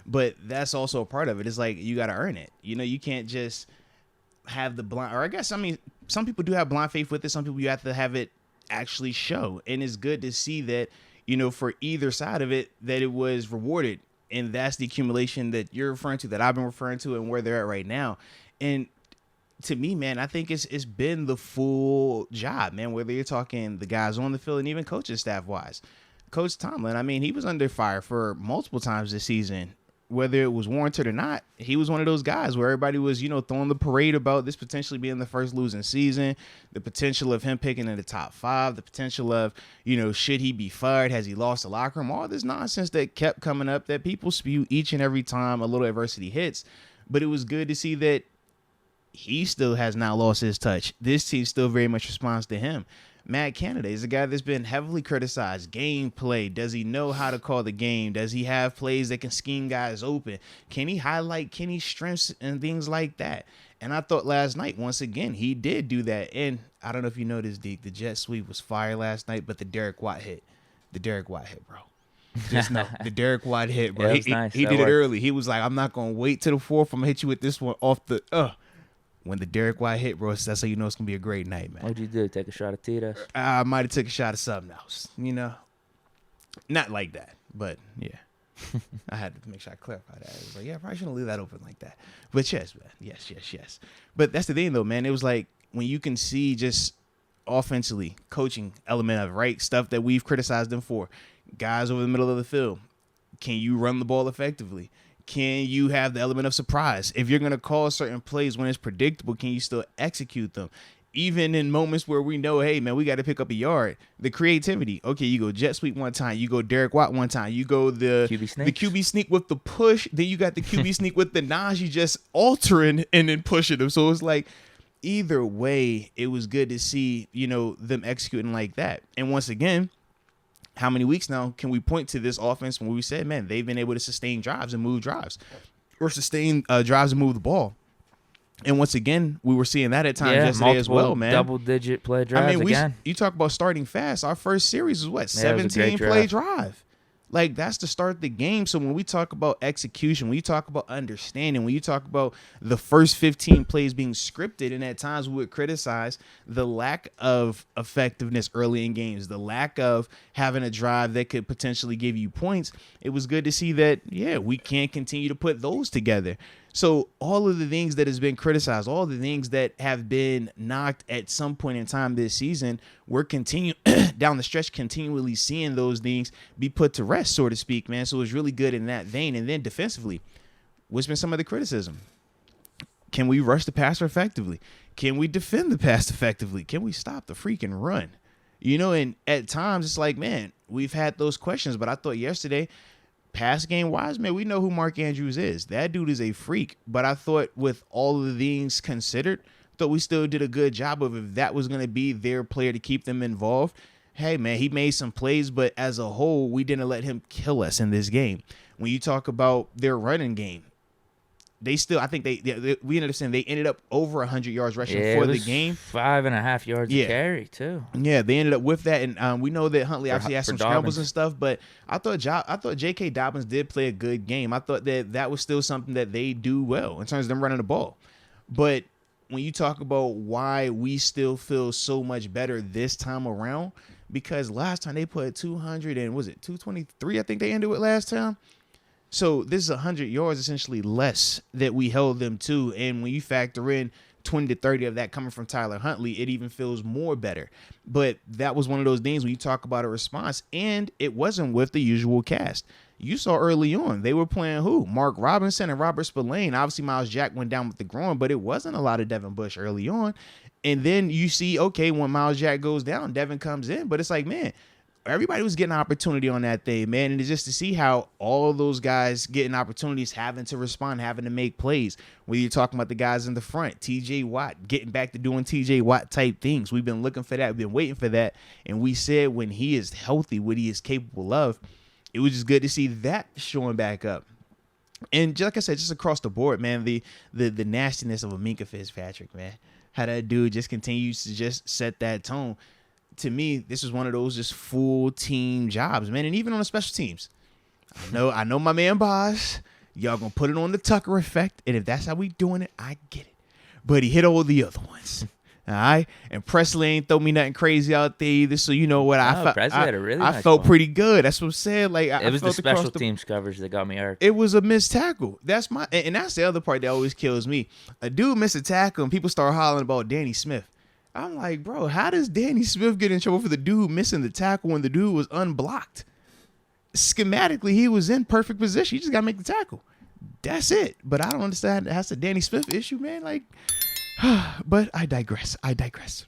But that's also a part of it. It's like you got to earn it. You can't just have the blind, or I guess, some people do have blind faith with it. Some people you have to have it actually show. And it's good to see that, for either side of it, that it was rewarded. And that's the accumulation that you're referring to, that I've been referring to, and where they're at right now. And to me, man, I think it's been the full job, man, whether you're talking the guys on the field and even coaching staff wise. Coach Tomlin, he was under fire for multiple times this season. Whether it was warranted or not, he was one of those guys where everybody was, throwing the parade about this potentially being the first losing season, the potential of him picking in the top 5, the potential of, should he be fired? Has he lost the locker room? All this nonsense that kept coming up that people spew each and every time a little adversity hits. But it was good to see that he still has not lost his touch. This team still very much responds to him. Matt Canada is a guy that's been heavily criticized. Gameplay. Does he know how to call the game? Does he have plays that can scheme guys open? Can he highlight Kenny's strengths and things like that? And I thought last night, once again, he did do that. And I don't know if you noticed, Deke, the jet sweep was fire last night, but the Derek Watt hit. Bro. Just know, the Derek Watt hit, bro. Yeah, he did it early. He was like, I'm not going to wait till the 4th. I'm going to hit you with this one off the... When the Derek White hit, bro, that's how you know it's going to be a great night, man. What'd you do? Take a shot of Tito's? I might have took a shot of something else, Not like that, but yeah. I had to make sure I clarify that. It was like, yeah, I probably shouldn't leave that open like that. But yes, man. Yes. But that's the thing, though, man. It was like when you can see just offensively, coaching element of, right, stuff that we've criticized them for. Guys over the middle of the field. Can you run the ball effectively? Can you have the element of surprise? If you're going to call certain plays when it's predictable, can you still execute them? Even in moments where we know, hey, man, we got to pick up a yard. The creativity. Okay, you go jet sweep one time. You go Derek Watt one time. You go the QB sneak with the push. Then you got the QB sneak with the Najee just altering and then pushing them. So it's like either way, it was good to see, them executing like that. And once again, how many weeks now can we point to this offense when we said, man, they've been able to sustain drives and move drives, or sustain drives and move the ball? And once again, we were seeing that at times yesterday as well, man. Double-digit play drives again. You talk about starting fast. Our first series was what? 17 play drive. Like, that's to start the game. So when we talk about execution, when you talk about understanding, when you talk about the first 15 plays being scripted, and at times we would criticize the lack of effectiveness early in games, the lack of having a drive that could potentially give you points, it was good to see that, yeah, we can continue to put those together. So all of the things that has been criticized, all the things that have been knocked at some point in time this season, we're down the stretch continually seeing those things be put to rest, so to speak, man. So it was really good in that vein. And then defensively, what's been some of the criticism? Can we rush the passer effectively? Can we defend the pass effectively? Can we stop the freaking run? And at times it's like, man, we've had those questions, but I thought yesterday, pass game wise, man, we know who Mark Andrews is. That dude is a freak. But I thought with all of the things considered, thought we still did a good job of, if that was going to be their player to keep them involved. Hey, man, he made some plays, but as a whole, we didn't let him kill us in this game. When you talk about their running game, they still, I think we ended up saying they ended up over 100 yards rushing for the game. 5.5 yards a carry, too. Yeah, they ended up with that. And we know that Huntley obviously had some scrambles and stuff, but I thought J.K. Dobbins did play a good game. I thought that was still something that they do well in terms of them running the ball. But when you talk about why we still feel so much better this time around, because last time they put 200 and was it 223? I think they ended with last time. So this is 100 yards essentially less that we held them to. And when you factor in 20 to 30 of that coming from Tyler Huntley, it even feels more better. But that was one of those things when you talk about a response, and it wasn't with the usual cast. You saw early on, they were playing who? Mark Robinson and Robert Spillane. Obviously, Miles Jack went down with the groin, but it wasn't a lot of Devin Bush early on. And then you see, okay, when Miles Jack goes down, Devin comes in. But it's like, man, everybody was getting an opportunity on that thing, man. And it's just to see how all of those guys getting opportunities, having to respond, having to make plays. When you're talking about the guys in the front, TJ Watt, getting back to doing TJ Watt type things. We've been looking for that. We've been waiting for that. And we said when he is healthy, what he is capable of, it was just good to see that showing back up. And just like I said, just across the board, man, the nastiness of a Minkah Fitzpatrick, man. How that dude just continues to just set that tone. To me, this is one of those just full team jobs, man. And even on the special teams, I know my man Boss, Y'all gonna put it on the Tucker effect, and if that's how we doing it, I get it. But he hit all the other ones. All right, and Presley ain't throw me nothing crazy out there either. So you know what? I felt pretty good. That's what I'm saying. Like it was the special teams coverage that got me irked. It was a missed tackle. That's the other part that always kills me. A dude missed a tackle and people start hollering about Danny Smith. I'm like, bro, how does Danny Smith get in trouble for the dude missing the tackle when the dude was unblocked? Schematically, he was in perfect position. You just gotta make the tackle. That's it. But I don't understand. That's a Danny Smith issue, man. Like. But I digress.